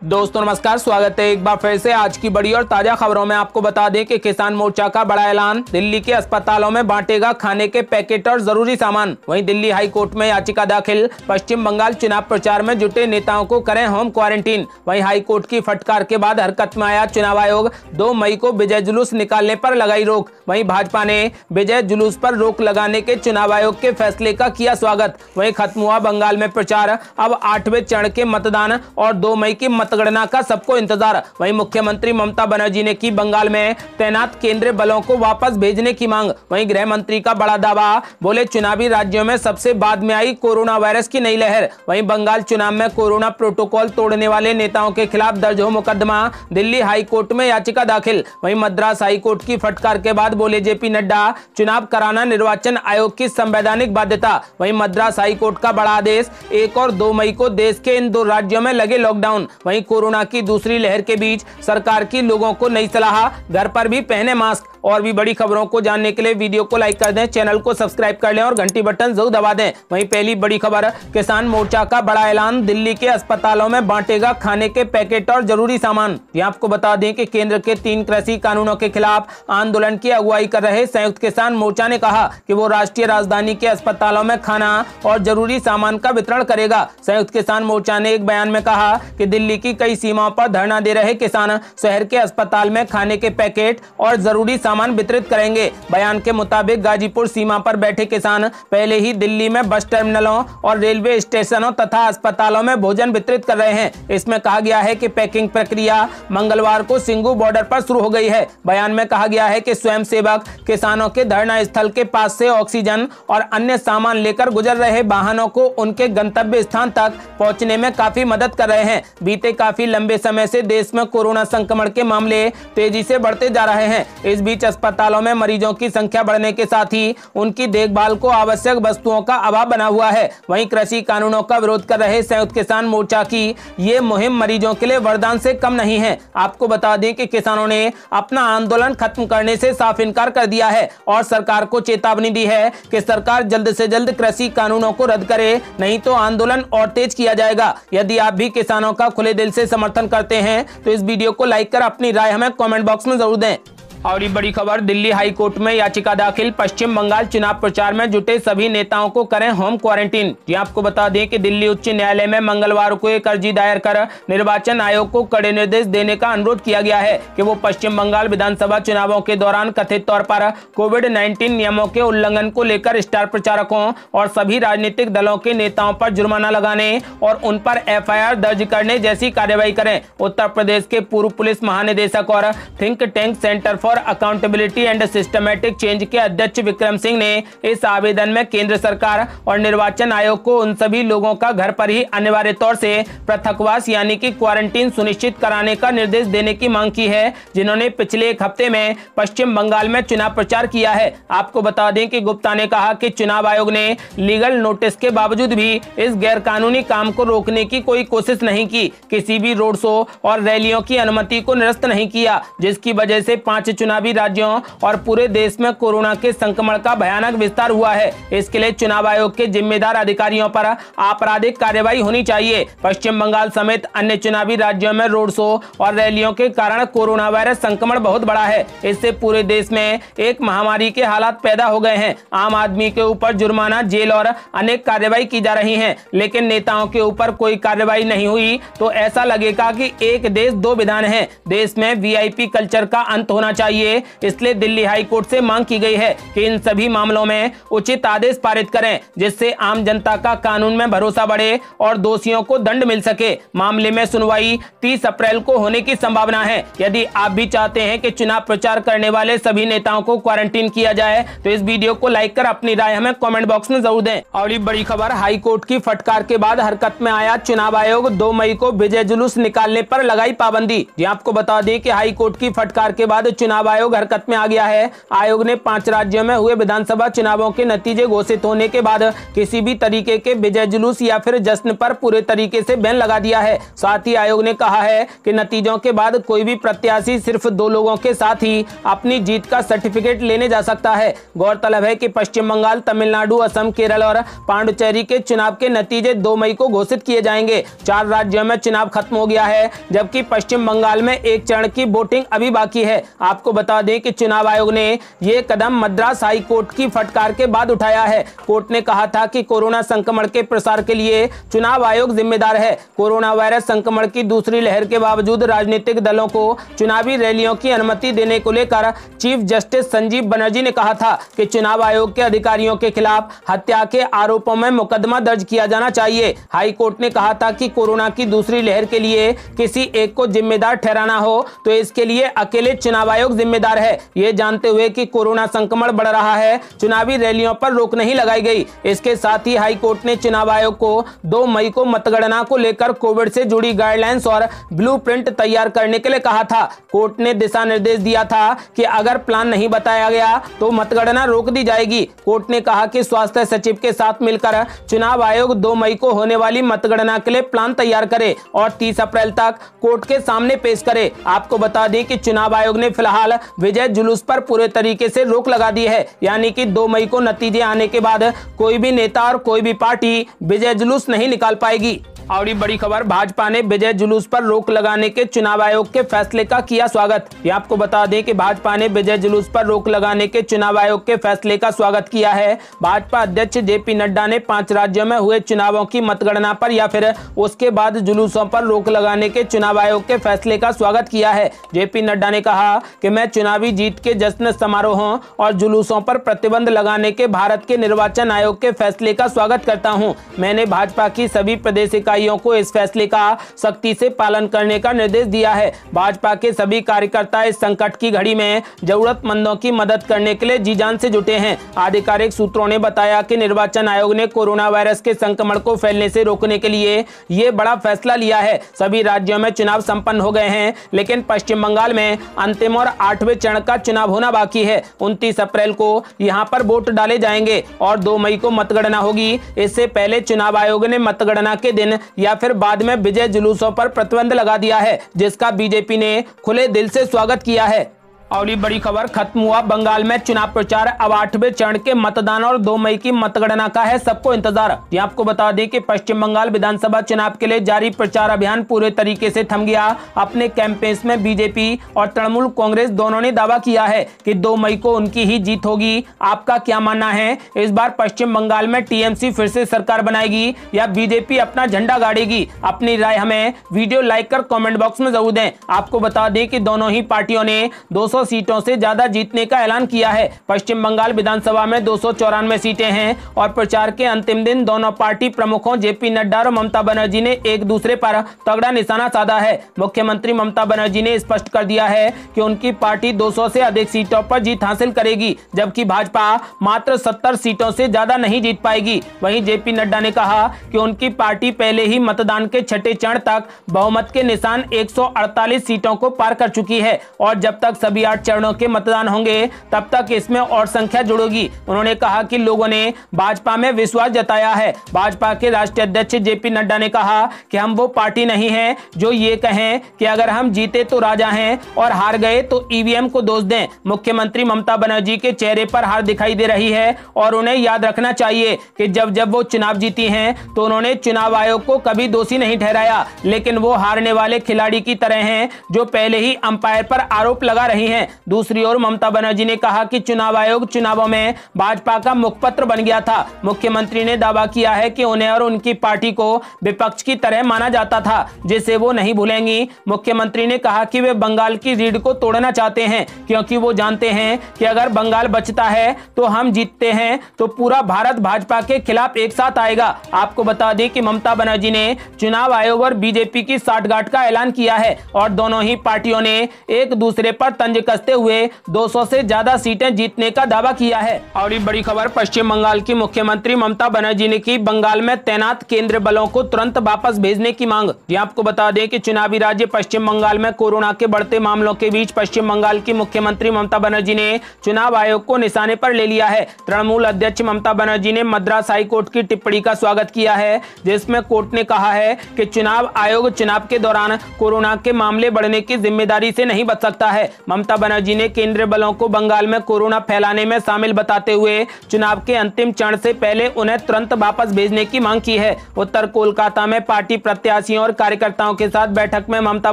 दोस्तों नमस्कार, स्वागत है एक बार फिर से आज की बड़ी और ताजा खबरों में। आपको बता दें कि किसान मोर्चा का बड़ा ऐलान, दिल्ली के अस्पतालों में बांटेगा खाने के पैकेट और जरूरी सामान। वहीं दिल्ली हाई कोर्ट में याचिका दाखिल, पश्चिम बंगाल चुनाव प्रचार में जुटे नेताओं को करें होम क्वारंटीन। वहीं हाई कोर्ट की फटकार के बाद हरकत में आया चुनाव आयोग, 2 मई को विजय जुलूस निकालने पर लगाई रोक। वहीं भाजपा ने विजय जुलूस पर रोक लगाने के चुनाव आयोग के फैसले का किया स्वागत। वहीं खत्म हुआ बंगाल में प्रचार, अब 8वें चरण के मतदान और 2 मई की मतगणना का सबको इंतजार। वहीं मुख्यमंत्री ममता बनर्जी ने की बंगाल में तैनात केंद्रीय बलों को वापस भेजने की मांग। वहीं गृह मंत्री का बड़ा दावा, बोले चुनावी राज्यों में सबसे बाद में आई कोरोना वायरस की नई लहर। वहीं बंगाल चुनाव में कोरोना प्रोटोकॉल तोड़ने वाले नेताओं के खिलाफ दर्ज हो मुकदमा, दिल्ली हाई कोर्ट में याचिका दाखिल। वहीं मद्रास हाई कोर्ट की फटकार के बाद बोले जेपी नड्डा, चुनाव कराना निर्वाचन आयोग की संवैधानिक बाध्यता। वहीं मद्रास हाई कोर्ट का बड़ा आदेश, 1 और 2 मई को देश के इन 2 राज्यों में लगे लॉकडाउन। वहीं कोरोना की दूसरी लहर के बीच सरकार की लोगों को नई सलाह, घर पर भी पहने मास्क। और भी बड़ी खबरों को जानने के लिए वीडियो को लाइक कर दें, चैनल को सब्सक्राइब कर लें और घंटी बटन जरूर दबा दें। वहीं पहली बड़ी खबर, किसान मोर्चा का बड़ा ऐलान, दिल्ली के अस्पतालों में बांटेगा खाने के पैकेट और जरूरी सामान। यहां आपको बता दें कि केंद्र के 3 कृषि कानूनों के खिलाफ आंदोलन की अगुवाई कर रहे संयुक्त किसान मोर्चा ने कहा कि वो राष्ट्रीय राजधानी के अस्पतालों में खाना और जरूरी सामान का वितरण करेगा। संयुक्त किसान मोर्चा ने एक बयान में कहा कि दिल्ली की कई सीमाओं पर धरना दे रहे किसान शहर के अस्पताल में खाने के पैकेट और जरूरी सामान वितरित करेंगे। बयान के मुताबिक गाजीपुर सीमा पर बैठे किसान पहले ही दिल्ली में बस टर्मिनलों और रेलवे स्टेशनों तथा अस्पतालों में भोजन वितरित कर रहे हैं। इसमें कहा गया है कि पैकिंग प्रक्रिया मंगलवार को सिंगू बॉर्डर पर शुरू हो गई है। बयान में कहा गया है कि स्वयंसेवक किसानों के धरना स्थल के पास से ऑक्सीजन और अन्य सामान लेकर गुजर रहे वाहनों को उनके गंतव्य स्थान तक पहुंचने में काफी मदद कर रहे हैं। बीते काफी लंबे समय से देश में कोरोना संक्रमण के मामले तेजी से बढ़ते जा रहे हैं। इस बीच अस्पतालों में मरीजों की संख्या बढ़ने के साथ ही उनकी देखभाल को आवश्यक वस्तुओं का अभाव बना हुआ है। वहीं कृषि कानूनों का विरोध कर रहे संयुक्त किसान मोर्चा की ये मुहिम मरीजों के लिए वरदान से कम नहीं है। आपको बता दें कि किसानों ने अपना आंदोलन खत्म करने से साफ इनकार कर दिया है और सरकार को चेतावनी दी है कि सरकार जल्द से जल्द कृषि कानूनों को रद्द करे, नहीं तो आंदोलन और तेज किया जाएगा। यदि आप भी किसानों का खुले दिल से समर्थन करते हैं तो इस वीडियो को लाइक कर अपनी राय हमें कमेंट बॉक्स में जरूर दें। और ये बड़ी खबर, दिल्ली हाई कोर्ट में याचिका दाखिल, पश्चिम बंगाल चुनाव प्रचार में जुटे सभी नेताओं को करें होम क्वारंटीन। ये आपको बता दें कि दिल्ली उच्च न्यायालय में मंगलवार को एक अर्जी दायर कर निर्वाचन आयोग को कड़े निर्देश देने का अनुरोध किया गया है कि वो पश्चिम बंगाल विधानसभा चुनावों के दौरान कथित तौर पर कोविड-19 नियमों के उल्लंघन को लेकर स्टार प्रचारकों और सभी राजनीतिक दलों के नेताओं पर जुर्माना लगाने और उन पर FIR दर्ज करने जैसी कार्रवाई करें। उत्तर प्रदेश के पूर्व पुलिस महानिदेशक और think tank centre for accountability and systematic change के अध्यक्ष विक्रम सिंह ने इस आवेदन में केंद्र सरकार और निर्वाचन आयोग को उन सभी लोगों का घर पर ही अनिवार्य तौर से पृथकवास यानी कि क्वारंटीन सुनिश्चित कराने का निर्देश देने की मांग की है, जिन्होंने पिछले एक हफ्ते में पश्चिम बंगाल में चुनाव प्रचार किया है। आपको बता दें कि गुप्ता ने कहा कि चुनाव आयोग ने लीगल नोटिस के बावजूद भी इस गैर कानूनी काम को रोकने की कोई कोशिश नहीं की, किसी भी रोड शो और रैलियों की अनुमति को निरस्त नहीं किया, जिसकी वजह से 5 चुनावी राज्यों और पूरे देश में कोरोना के संक्रमण का भयानक विस्तार हुआ है। इसके लिए चुनाव आयोग के जिम्मेदार अधिकारियों पर आपराधिक कार्रवाई होनी चाहिए। पश्चिम बंगाल समेत अन्य चुनावी राज्यों में रोड शो और रैलियों के कारण कोरोना वायरस संक्रमण बहुत बड़ा है। इससे पूरे देश में एक महामारी के हालात पैदा हो गए हैं। आम आदमी के ऊपर जुर्माना, जेल और अनेक कार्रवाई की जा रही है, लेकिन नेताओं के ऊपर कोई कार्रवाई नहीं हुई तो ऐसा लगेगा कि एक देश 2 विधान है। देश में VIP कल्चर का अंत होना चाहिए। इसलिए दिल्ली हाई कोर्ट से मांग की गई है कि इन सभी मामलों में उचित आदेश पारित करें, जिससे आम जनता का कानून में भरोसा बढ़े और दोषियों को दंड मिल सके। मामले में सुनवाई 30 अप्रैल को होने की संभावना है। यदि आप भी चाहते हैं कि चुनाव प्रचार करने वाले सभी नेताओं को क्वारंटीन किया जाए तो इस वीडियो को लाइक कर अपनी राय हमें कमेंट बॉक्स में जरूर दें। और ये बड़ी खबर, हाई कोर्ट की फटकार के बाद हरकत में आया चुनाव आयोग, 2 मई को विजय जुलूस निकालने पर लगाई पाबंदी। आपको बता दें कि हाई कोर्ट की फटकार के बाद चुनाव चुनाव आयोग हरकत में आ गया है। आयोग ने 5 राज्यों में हुए विधानसभा चुनावों के नतीजे घोषित होने के बाद किसी भी तरीके के विजय जुलूस या फिर जश्न पर पूरे तरीके से बैन लगा दिया है। साथ ही आयोग ने कहा है कि नतीजों के बाद कोई भी प्रत्याशी सिर्फ 2 लोगों के साथ ही अपनी जीत का सर्टिफिकेट लेने जा सकता है। गौरतलब है कि पश्चिम बंगाल, तमिलनाडु, असम, केरल और पांडुचेरी के चुनाव के नतीजे 2 मई को घोषित किए जाएंगे। 4 राज्यों में चुनाव खत्म हो गया है, जबकि पश्चिम बंगाल में एक चरण की वोटिंग अभी बाकी है। आपको बता दें कि चुनाव आयोग ने यह कदम मद्रास हाई कोर्ट की फटकार के बाद उठाया है। कोर्ट ने कहा था कि कोरोना संक्रमण के प्रसार के लिए चुनाव आयोग जिम्मेदार है। कोरोना वायरस संक्रमण की दूसरी लहर के बावजूद राजनीतिक दलों को चुनावी रैलियों की अनुमति देने को लेकर चीफ जस्टिस संजीव बनर्जी ने कहा था कि चुनाव आयोग के अधिकारियों के खिलाफ हत्या के आरोपों में मुकदमा दर्ज किया जाना चाहिए। हाई कोर्ट ने कहा था कि कोरोना की दूसरी लहर के लिए किसी एक को जिम्मेदार ठहराना हो तो इसके लिए अकेले चुनाव आयोग जिम्मेदार है। ये जानते हुए कि कोरोना संक्रमण बढ़ रहा है, चुनावी रैलियों पर रोक नहीं लगाई गई। इसके साथ ही हाई कोर्ट ने चुनाव आयोग को 2 मई को मतगणना को लेकर कोविड से जुड़ी गाइडलाइंस और ब्लूप्रिंट तैयार करने के लिए कहा था। कोर्ट ने दिशा निर्देश दिया था कि अगर प्लान नहीं बताया गया तो मतगणना रोक दी जाएगी। कोर्ट ने कहा कि स्वास्थ्य सचिव के साथ मिलकर चुनाव आयोग 2 मई को होने वाली मतगणना के लिए प्लान तैयार करे और 30 अप्रैल तक कोर्ट के सामने पेश करे। आपको बता दें कि चुनाव आयोग ने फिलहाल विजय जुलूस पर पूरे तरीके से रोक लगा दी है, यानी कि 2 मई को नतीजे आने के बाद कोई भी नेता और कोई भी पार्टी विजय जुलूस नहीं निकाल पाएगी। और ये बड़ी खबर, भाजपा ने विजय जुलूस पर रोक लगाने के चुनाव आयोग के फैसले का किया स्वागत। ये आपको बता दें कि भाजपा ने विजय जुलूस पर रोक लगाने के चुनाव आयोग के फैसले का स्वागत किया है। भाजपा अध्यक्ष जेपी नड्डा ने 5 राज्यों में हुए चुनावों की मतगणना पर या फिर उसके बाद जुलूसों पर रोक लगाने के चुनाव आयोग के फैसले का स्वागत किया है। जेपी नड्डा ने कहा कि मैं चुनावी जीत के जश्न समारोहों और जुलूसों पर प्रतिबंध लगाने के भारत के निर्वाचन आयोग के फैसले का स्वागत करता हूँ। मैंने भाजपा की सभी प्रदेश इकाइयों को इस फैसले का सख्ती से पालन करने का निर्देश दिया है। भाजपा के सभी कार्यकर्ता इस संकट की घड़ी में जरूरतमंदों की मदद करने के लिए जी जान से जुटे हैं। आधिकारिक सूत्रों ने बताया कि निर्वाचन आयोग ने कोरोना वायरस के संक्रमण को फैलने से रोकने के लिए ये बड़ा फैसला लिया है। सभी राज्यों में चुनाव संपन्न हो गए हैं, लेकिन पश्चिम बंगाल में अंतिम और 8वें चरण का चुनाव होना बाकी है। 29 अप्रैल को यहां पर वोट डाले जाएंगे और 2 मई को मतगणना होगी। इससे पहले चुनाव आयोग ने मतगणना के दिन या फिर बाद में विजय जुलूसों पर प्रतिबंध लगा दिया है, जिसका बीजेपी ने खुले दिल से स्वागत किया है। और ये बड़ी खबर, खत्म हुआ बंगाल में चुनाव प्रचार, अब 8वें चरण के मतदान और 2 मई की मतगणना का है सबको इंतजार। ये आपको बता दें कि पश्चिम बंगाल विधानसभा चुनाव के लिए जारी प्रचार अभियान पूरे तरीके से थम गया। अपने कैंपेन में बीजेपी और तृणमूल कांग्रेस दोनों ने दावा किया है कि 2 मई को उनकी ही जीत होगी। आपका क्या मानना है? इस बार पश्चिम बंगाल में टीएमसी फिर से सरकार बनाएगी या बीजेपी अपना झंडा गाड़ेगी? अपनी राय हमें वीडियो लाइक कर कमेंट बॉक्स में जरूर दें। आपको बता दें कि दोनों ही पार्टियों ने 200 सीटों से ज्यादा जीतने का ऐलान किया है। पश्चिम बंगाल विधानसभा में 294 सीटें हैं और प्रचार के अंतिम दिन दोनों पार्टी प्रमुखों जेपी नड्डा और ममता बनर्जी ने एक दूसरे पर तगड़ा निशाना साधा है। मुख्यमंत्री ममता बनर्जी ने स्पष्ट कर दिया है कि उनकी पार्टी 200 से अधिक सीटों पर जीत हासिल करेगी, जबकि भाजपा मात्र 70 सीटों से ज्यादा नहीं जीत पाएगी। वहीं जेपी नड्डा ने कहा कि उनकी पार्टी पहले ही मतदान के 6ठे चरण तक बहुमत के निशान 148 सीटों को पार कर चुकी है और जब तक सभी 8 चरणों के मतदान होंगे तब तक इसमें और संख्या जुड़ेगी। उन्होंने कहा कि लोगों ने भाजपा में विश्वास जताया है। भाजपा के राष्ट्रीय अध्यक्ष जेपी नड्डा ने कहा कि हम वो पार्टी नहीं है जो ये कहें कि अगर हम जीते तो राजा हैं और हार गए तो ईवीएम को दोष दें। मुख्यमंत्री ममता बनर्जी के चेहरे पर हार दिखाई दे रही है और उन्हें याद रखना चाहिए कि जब वो चुनाव जीती हैं तो उन्होंने चुनाव आयोग को कभी दोषी नहीं ठहराया, लेकिन वो हारने वाले खिलाड़ी की तरह हैं जो पहले ही अंपायर पर आरोप लगा रही हैं। दूसरी ओर ममता बनर्जी ने कहा कि चुनाव आयोग चुनावों में भाजपा का मुखपत्र बन गया था। मुख्यमंत्री ने दावा किया है कि उन्हें और उनकी पार्टी को विपक्ष की तरह माना जाता था, जिसे वो नहीं भूलेंगी। मुख्यमंत्री ने कहा कि वे बंगाल की रीढ़ को तोड़ना चाहते हैं, क्योंकि वो जानते हैं कि अगर बंगाल बचता है तो हम जीतते हैं तो पूरा भारत भाजपा के खिलाफ एक साथ आएगा। आपको बता दें कि ममता बनर्जी ने चुनाव आयोग और बीजेपी की साठगांठ का ऐलान किया है और दोनों ही पार्टियों ने एक दूसरे पर तंज कसते हुए 200 से ज्यादा सीटें जीतने का दावा किया है। और ये बड़ी खबर, पश्चिम बंगाल की मुख्यमंत्री ममता बनर्जी ने की बंगाल में तैनात केंद्रीय बलों को तुरंत वापस भेजने की मांग। जी आपको बता दें कि चुनावी राज्य पश्चिम बंगाल में कोरोना के बढ़ते मामलों के बीच पश्चिम बंगाल की मुख्यमंत्री ममता बनर्जी ने चुनाव आयोग को निशाने पर ले लिया है। तृणमूल अध्यक्ष ममता बनर्जी ने मद्रास हाई कोर्ट की टिप्पणी का स्वागत किया है, जिसमें कोर्ट ने कहा है कि चुनाव आयोग चुनाव के दौरान कोरोना के मामले बढ़ने की जिम्मेदारी से नहीं बच सकता है। ममता बनर्जी ने केंद्रीय बलों को बंगाल में कोरोना फैलाने में शामिल बताते हुए चुनाव के अंतिम चरण से पहले उन्हें तुरंत वापस भेजने की मांग की है। उत्तर कोलकाता में पार्टी प्रत्याशियों और कार्यकर्ताओं के साथ बैठक में ममता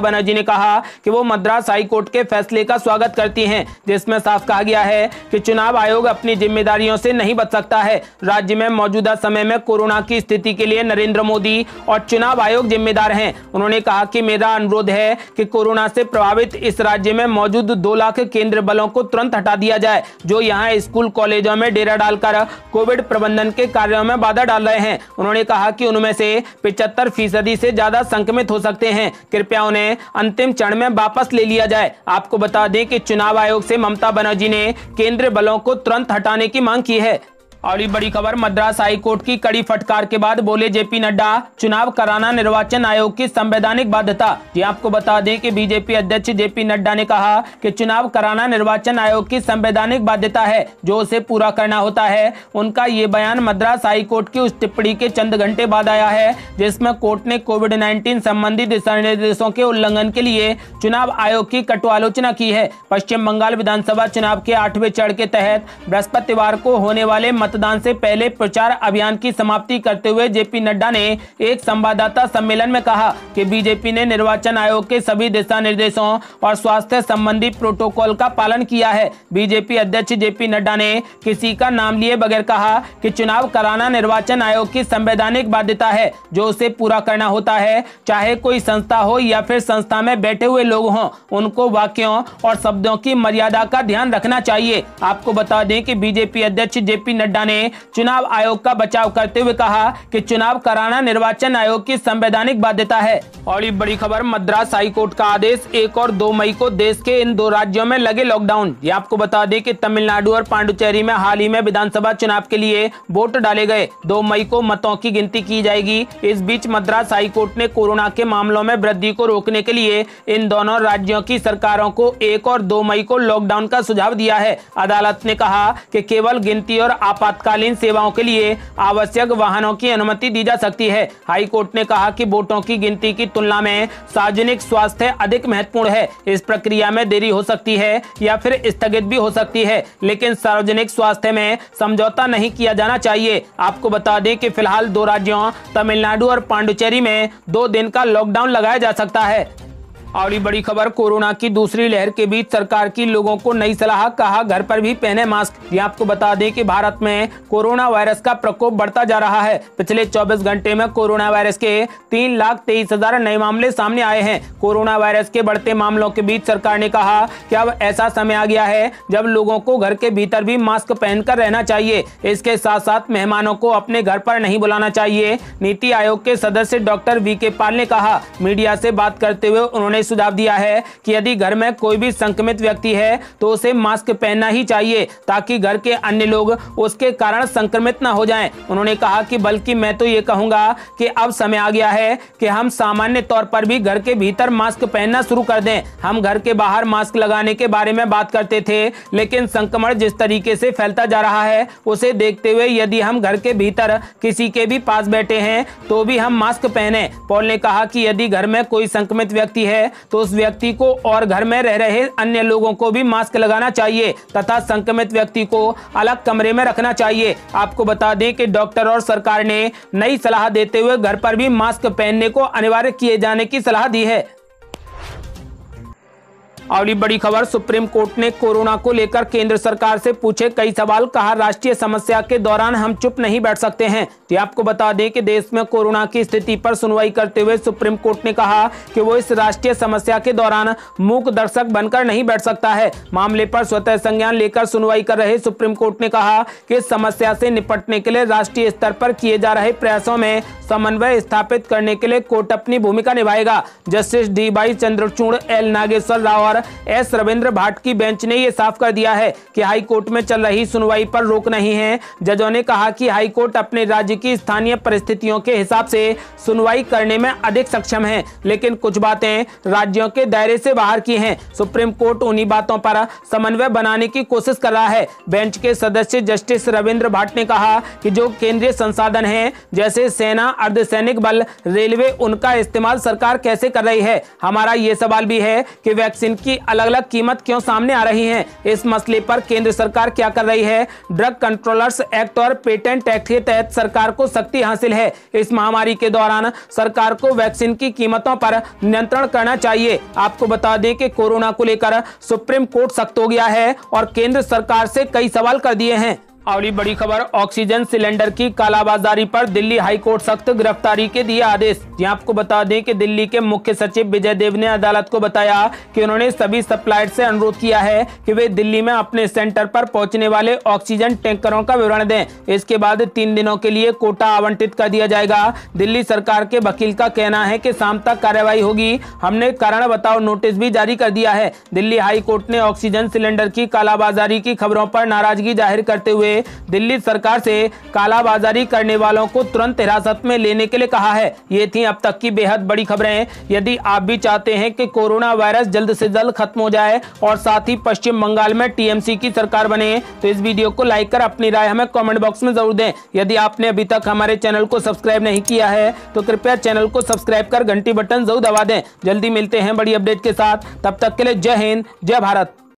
बनर्जी ने कहा कि वो मद्रास हाई कोर्ट के फैसले का स्वागत करती हैं, जिसमें साफ कहा गया है कि चुनाव आयोग अपनी जिम्मेदारियों से नहीं बच सकता है। राज्य में मौजूदा समय में कोरोना की स्थिति के लिए नरेंद्र मोदी और चुनाव आयोग जिम्मेदार हैं। उन्होंने कहा कि मेरा अनुरोध है कि कोरोना से प्रभावित इस राज्य में मौजूद 2 लाख केंद्रीय बलों को तुरंत हटा दिया जाए, जो यहाँ स्कूल कॉलेजों में डेरा डालकर कोविड प्रबंधन के कार्यों में बाधा डाल रहे हैं। उन्होंने कहा कि उनमें से 75% से ज्यादा संक्रमित हो सकते हैं। कृपया उन्हें अंतिम चरण में वापस ले लिया जाए। आपको बता दें कि चुनाव आयोग से ममता बनर्जी ने केंद्रीय बलों को तुरंत हटाने की मांग की है। और ये बड़ी खबर, मद्रास हाई कोर्ट की कड़ी फटकार के बाद बोले जेपी नड्डा, चुनाव कराना निर्वाचन आयोग की संवैधानिक बाध्यता। जी आपको बता दें कि बीजेपी अध्यक्ष जेपी नड्डा ने कहा कि चुनाव कराना निर्वाचन आयोग की संवैधानिक बाध्यता है, जो उसे पूरा करना होता है। उनका ये बयान मद्रास हाई कोर्ट की उस टिप्पणी के चंद घंटे बाद आया है, जिसमें कोर्ट ने कोविड-19 संबंधी दिशा निर्देशों के उल्लंघन के लिए चुनाव आयोग की कटु आलोचना की है। पश्चिम बंगाल विधानसभा चुनाव के 8वें चरण के तहत बृहस्पतिवार को होने वाले मतदान से पहले प्रचार अभियान की समाप्ति करते हुए जेपी नड्डा ने एक संवाददाता सम्मेलन में कहा कि बीजेपी ने निर्वाचन आयोग के सभी दिशा निर्देशों और स्वास्थ्य संबंधी प्रोटोकॉल का पालन किया है। बीजेपी अध्यक्ष जेपी नड्डा ने किसी का नाम लिए बगैर कहा कि चुनाव कराना निर्वाचन आयोग की संवैधानिक बाध्यता है, जो उसे पूरा करना होता है। चाहे कोई संस्था हो या फिर संस्था में बैठे हुए लोग हों, उनको वाक्यों और शब्दों की मर्यादा का ध्यान रखना चाहिए। आपको बता दें कि बीजेपी अध्यक्ष जेपी नड्डा ने चुनाव आयोग का बचाव करते हुए कहा कि चुनाव कराना निर्वाचन आयोग की संवैधानिक बाध्यता है। और ये बड़ी खबर, मद्रास हाई कोर्ट का आदेश, 1 और 2 मई को देश के इन 2 राज्यों में लगे लॉकडाउन। ये आपको बता दें कि तमिलनाडु और पांडुचेरी में हाल ही में विधानसभा चुनाव के लिए वोट डाले गए। 2 मई को मतों की गिनती की जाएगी। इस बीच मद्रास हाई कोर्ट ने कोरोना के मामलों में वृद्धि को रोकने के लिए इन दोनों राज्यों की सरकारों को 1 और 2 मई को लॉकडाउन का सुझाव दिया है। अदालत ने कहा कि केवल गिनती और आपातकालीन सेवाओं के लिए आवश्यक वाहनों की अनुमति दी जा सकती है। हाई कोर्ट ने कहा कि वोटों की गिनती की तुलना में सार्वजनिक स्वास्थ्य अधिक महत्वपूर्ण है। इस प्रक्रिया में देरी हो सकती है या फिर स्थगित भी हो सकती है, लेकिन सार्वजनिक स्वास्थ्य में समझौता नहीं किया जाना चाहिए। आपको बता दें कि फिलहाल 2 राज्यों तमिलनाडु और पांडुचेरी में 2 दिन का लॉकडाउन लगाया जा सकता है। और ये बड़ी खबर, कोरोना की दूसरी लहर के बीच सरकार की लोगों को नई सलाह, कहा घर पर भी पहने मास्क। ये आपको बता दें कि भारत में कोरोना वायरस का प्रकोप बढ़ता जा रहा है। पिछले 24 घंटे में कोरोना वायरस के 3,23,000 नए मामले सामने आए हैं। कोरोना वायरस के बढ़ते मामलों के बीच सरकार ने कहा कि अब ऐसा समय आ गया है जब लोगों को घर के भीतर भी मास्क पहनकर रहना चाहिए। इसके साथ साथ मेहमानों को अपने घर पर नहीं बुलाना चाहिए। नीति आयोग के सदस्य डॉक्टर वी.के. पाल ने कहा। मीडिया से बात करते हुए उन्होंने सुझाव दिया है कि यदि घर में कोई भी संक्रमित व्यक्ति है तो उसे मास्क पहनना ही चाहिए, ताकि घर के अन्य लोग उसके कारण संक्रमित न हो जाएं। उन्होंने कहा कि बल्कि मैं तो ये कहूंगा कि अब समय आ गया है कि हम सामान्य तौर पर भी घर के भीतर मास्क पहनना शुरू कर दें। हम घर के बाहर मास्क लगाने के बारे में बात करते थे, लेकिन संक्रमण जिस तरीके से फैलता जा रहा है उसे देखते हुए यदि हम घर के भीतर किसी के भी पास बैठे हैं तो भी हम मास्क पहने। पॉल ने कहा कि यदि घर में कोई संक्रमित व्यक्ति है तो उस व्यक्ति को और घर में रह रहे अन्य लोगों को भी मास्क लगाना चाहिए तथा संक्रमित व्यक्ति को अलग कमरे में रखना चाहिए। आपको बता दें कि डॉक्टर और सरकार ने नई सलाह देते हुए घर पर भी मास्क पहनने को अनिवार्य किए जाने की सलाह दी है। अगली बड़ी खबर, सुप्रीम कोर्ट ने कोरोना को लेकर केंद्र सरकार से पूछे कई सवाल, कहा राष्ट्रीय समस्या के दौरान हम चुप नहीं बैठ सकते हैं। ये आपको बता दें कि देश में कोरोना की स्थिति पर सुनवाई करते हुए सुप्रीम कोर्ट ने कहा कि वो इस राष्ट्रीय समस्या के दौरान मूक दर्शक बनकर नहीं बैठ सकता है। मामले पर स्वतः संज्ञान लेकर सुनवाई कर रहे सुप्रीम कोर्ट ने कहा कि इस समस्या से निपटने के लिए राष्ट्रीय स्तर पर किए जा रहे प्रयासों में समन्वय स्थापित करने के लिए कोर्ट अपनी भूमिका निभाएगा। Justice D Y Chandrachud, L Nageswara Rao और एस रविंद्र भाट की बेंच ने यह साफ कर दिया है कि हाई कोर्ट में चल रही सुनवाई पर रोक नहीं है। जजों ने कहा कि हाई कोर्ट अपने राज्य की स्थानीय परिस्थितियों के हिसाब से सुनवाई करने में अधिक सक्षम है, लेकिन कुछ बातें राज्यों के दायरे से बाहर की हैं। सुप्रीम कोर्ट उन्हीं बातों पर समन्वय बनाने की कोशिश कर रहा है। बेंच के सदस्य जस्टिस रविंद्र भाट ने कहा कि जो केंद्रीय संसाधन हैं, जैसे सेना, अर्धसैनिक बल, रेलवे, उनका इस्तेमाल सरकार कैसे कर रही है। हमारा यह सवाल भी है कि वैक्सीन की अलग अलग कीमत क्यों सामने आ रही है। इस मसले पर केंद्र सरकार क्या कर रही है। ड्रग कंट्रोलर्स एक्ट और पेटेंट एक्ट के तहत सरकार को शक्ति हासिल है। इस महामारी के दौरान सरकार को वैक्सीन की कीमतों पर नियंत्रण करना चाहिए। आपको बता दें कि कोरोना को लेकर सुप्रीम कोर्ट सख्त हो गया है और केंद्र सरकार से कई सवाल कर दिए हैं। अगली बड़ी खबर, ऑक्सीजन सिलेंडर की कालाबाजारी पर दिल्ली हाईकोर्ट सख्त गिरफ्तारी के दिए आदेश। जी आपको बता दें कि दिल्ली के मुख्य सचिव विजय देव ने अदालत को बताया कि उन्होंने सभी सप्लायर से अनुरोध किया है कि वे दिल्ली में अपने सेंटर पर पहुंचने वाले ऑक्सीजन टैंकरों का विवरण दें। इसके बाद 3 दिनों के लिए कोटा आवंटित कर दिया जाएगा। दिल्ली सरकार के वकील का कहना है कि शाम तक कार्रवाई होगी। हमने कारण बताओ नोटिस भी जारी कर दिया है। दिल्ली हाईकोर्ट ने ऑक्सीजन सिलेंडर की कालाबाजारी की खबरों पर नाराजगी जाहिर करते हुए दिल्ली सरकार से कालाबाजारी करने वालों को तुरंत हिरासत में लेने के लिए कहा है। ये थी अब तक की बेहद बड़ी खबरें। यदि आप भी चाहते हैं कि कोरोना वायरस जल्द से जल्द खत्म हो जाए और साथ ही पश्चिम बंगाल में टीएमसी की सरकार बने, तो इस वीडियो को लाइक कर अपनी राय हमें कमेंट बॉक्स में जरूर दें। यदि आपने अभी तक हमारे चैनल को सब्सक्राइब नहीं किया है तो कृपया चैनल को सब्सक्राइब कर घंटी बटन जरूर दबा दें। जल्दी मिलते हैं बड़ी अपडेट के साथ, तब तक के लिए जय हिंद, जय भारत।